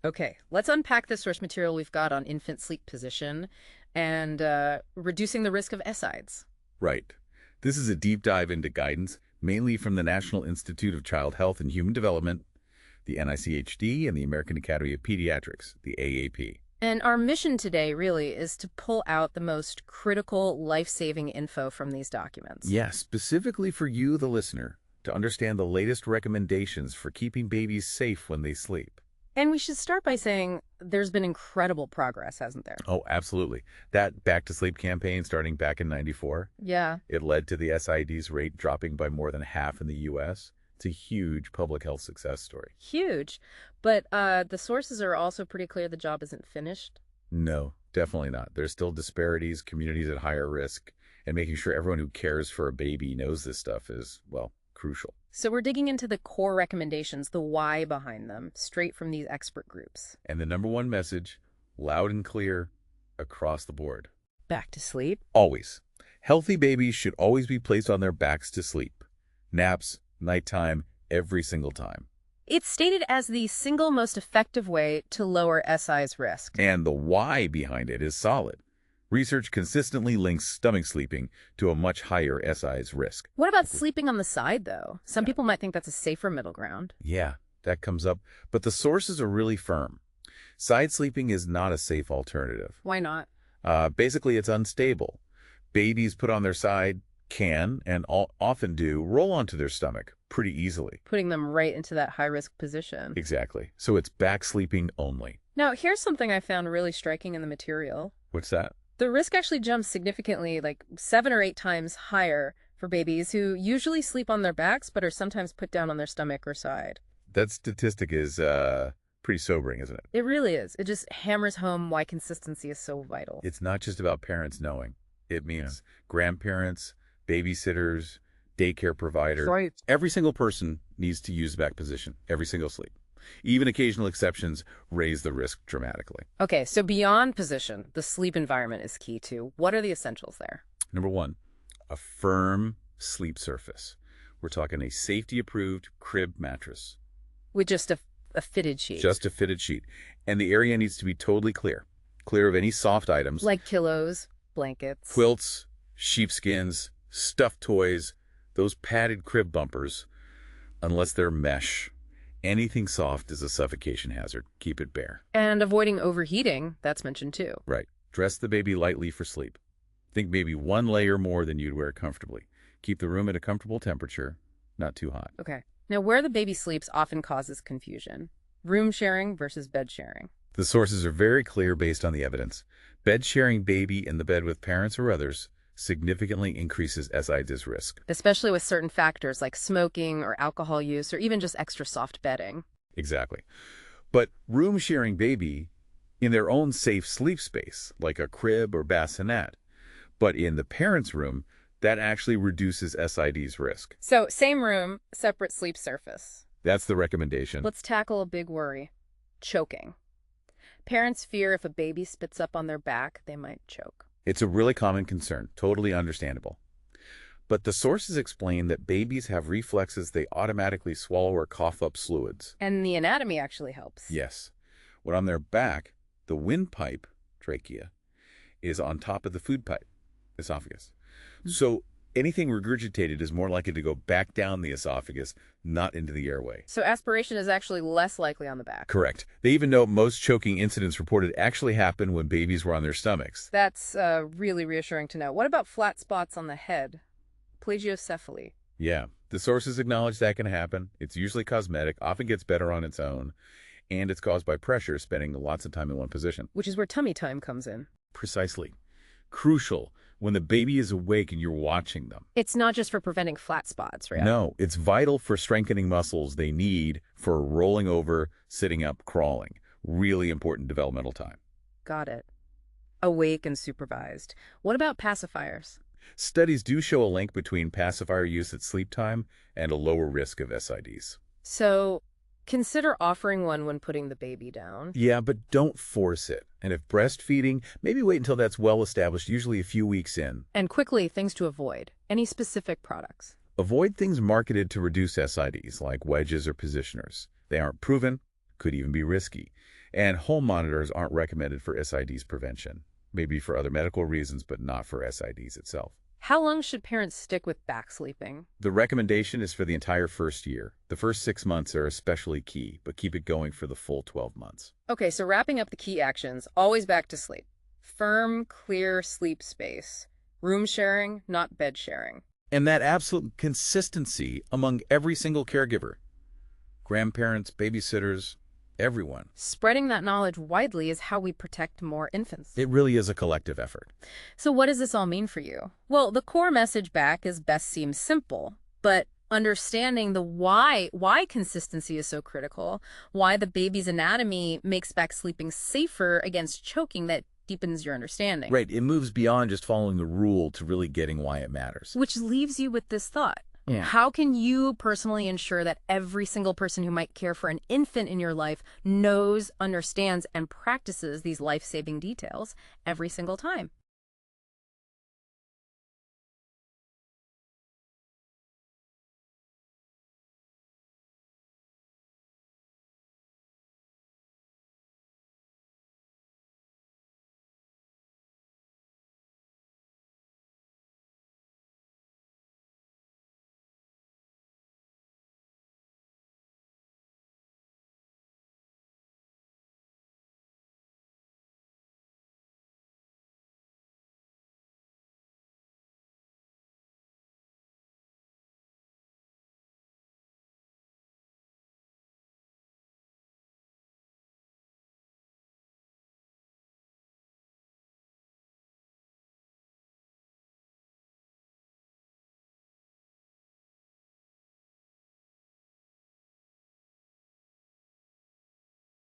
Okay, let's unpack the source material we've got on infant sleep position and reducing the risk of SIDS. Right. This is a deep dive into guidance, mainly from the National Institute of Child Health and Human Development, the NICHD, and the American Academy of Pediatrics, the AAP. And our mission today really is to pull out the most critical life-saving info from these documents. Yes, specifically for you, the listener, to understand the latest recommendations for keeping babies safe when they sleep. And we should start by saying there's been incredible progress, hasn't there? Oh, absolutely. That Back to Sleep campaign starting back in '94, Yeah. it led to the SIDS rate dropping by more than half in the U.S. It's a huge public health success story. Huge. But the sources are also pretty clear the job isn't finished. No, definitely not. There's still disparities, communities at higher risk, and making sure everyone who cares for a baby knows this stuff is, well, crucial. So we're digging into the core recommendations, the why behind them, straight from these expert groups. And the number one message, loud and clear, across the board. Back to sleep? Always. Healthy babies should always be placed on their backs to sleep. Naps, nighttime, every single time. It's stated as the single most effective way to lower SI's risk. And the why behind it is solid. Research consistently links stomach sleeping to a much higher SI's risk. What about sleeping on the side, though? Some people might think that's a safer middle ground. Yeah, that comes up, but the sources are really firm. Side sleeping is not a safe alternative. Why not? Basically, it's unstable. Babies put on their side can, and often do, roll onto their stomach pretty easily. Putting them right into that high-risk position. Exactly. So it's back sleeping only. Now, here's something I found really striking in the material. What's that? The risk actually jumps significantly, like 7 or 8 times higher for babies who usually sleep on their backs but are sometimes put down on their stomach or side. That statistic is pretty sobering, isn't it? It really is. It just hammers home why consistency is so vital. It's not just about parents knowing. It means grandparents, babysitters, daycare providers. Right. Every single person needs to use back position, every single sleep. Even occasional exceptions raise the risk dramatically. Okay, so beyond position, the sleep environment is key too. What are the essentials there? Number one, a firm sleep surface. We're talking a safety-approved crib mattress. With just a fitted sheet. Just a fitted sheet. And the area needs to be totally clear. Clear of any soft items. Like pillows, blankets. Quilts, sheepskins, stuffed toys, those padded crib bumpers, unless they're mesh. Anything soft is a suffocation hazard. Keep it bare. And avoiding overheating, that's mentioned too. Right. Dress the baby lightly for sleep. Think maybe 1 layer more than you'd wear comfortably. Keep the room at a comfortable temperature, not too hot. Okay. Now, where the baby sleeps often causes confusion. Room sharing versus bed sharing. The sources are very clear based on the evidence. Bed sharing baby in the bed with parents or others significantly increases SIDS risk. Especially with certain factors like smoking or alcohol use or even just extra soft bedding. Exactly. But room sharing baby in their own safe sleep space, like a crib or bassinet, but in the parent's room, that actually reduces SIDS risk. So, same room, separate sleep surface. That's the recommendation. Let's tackle a big worry. Choking. Parents fear if a baby spits up on their back, they might choke. It's a really common concern, totally understandable. But the sources explain that babies have reflexes they automatically swallow or cough up fluids. And the anatomy actually helps. Yes. When on their back, the windpipe, trachea, is on top of the food pipe, esophagus. So anything regurgitated is more likely to go back down the esophagus, not into the airway. So aspiration is actually less likely on the back. Correct. They even know most choking incidents reported actually happen when babies were on their stomachs. That's really reassuring to know. What about flat spots on the head? Plagiocephaly. Yeah, the sources acknowledge that can happen. It's usually cosmetic, often gets better on its own, and it's caused by pressure, spending lots of time in one position. Which is where tummy time comes in. Precisely. Crucial when the baby is awake and you're watching them. It's not just for preventing flat spots, right? No, it's vital for strengthening muscles they need for rolling over, sitting up, crawling. Really important developmental time. Got it. Awake and supervised. What about pacifiers? Studies do show a link between pacifier use at sleep time and a lower risk of SIDs. So, consider offering one when putting the baby down. Yeah, but don't force it. And if breastfeeding, maybe wait until that's well established, usually a few weeks in. And quickly, things to avoid. Any specific products? Avoid things marketed to reduce SIDs, like wedges or positioners. They aren't proven, could even be risky. And home monitors aren't recommended for SIDS prevention, maybe for other medical reasons, but not for SIDS itself. How long should parents stick with back sleeping? The recommendation is for the entire first year. The first 6 months are especially key, but keep it going for the full 12 months. Okay, so wrapping up the key actions, always back to sleep. Firm, clear sleep space. Room sharing, not bed sharing. And that absolute consistency among every single caregiver, grandparents, babysitters, everyone. Spreading that knowledge widely is how we protect more infants. It really is a collective effort. So what does this all mean for you? Well, the core message back is best seems simple, but understanding the why consistency is so critical, why the baby's anatomy makes back sleeping safer against choking, that deepens your understanding. Right, it moves beyond just following the rule to really getting why it matters. Which leaves you with this thought. Yeah. How can you personally ensure that every single person who might care for an infant in your life knows, understands, and practices these life-saving details every single time?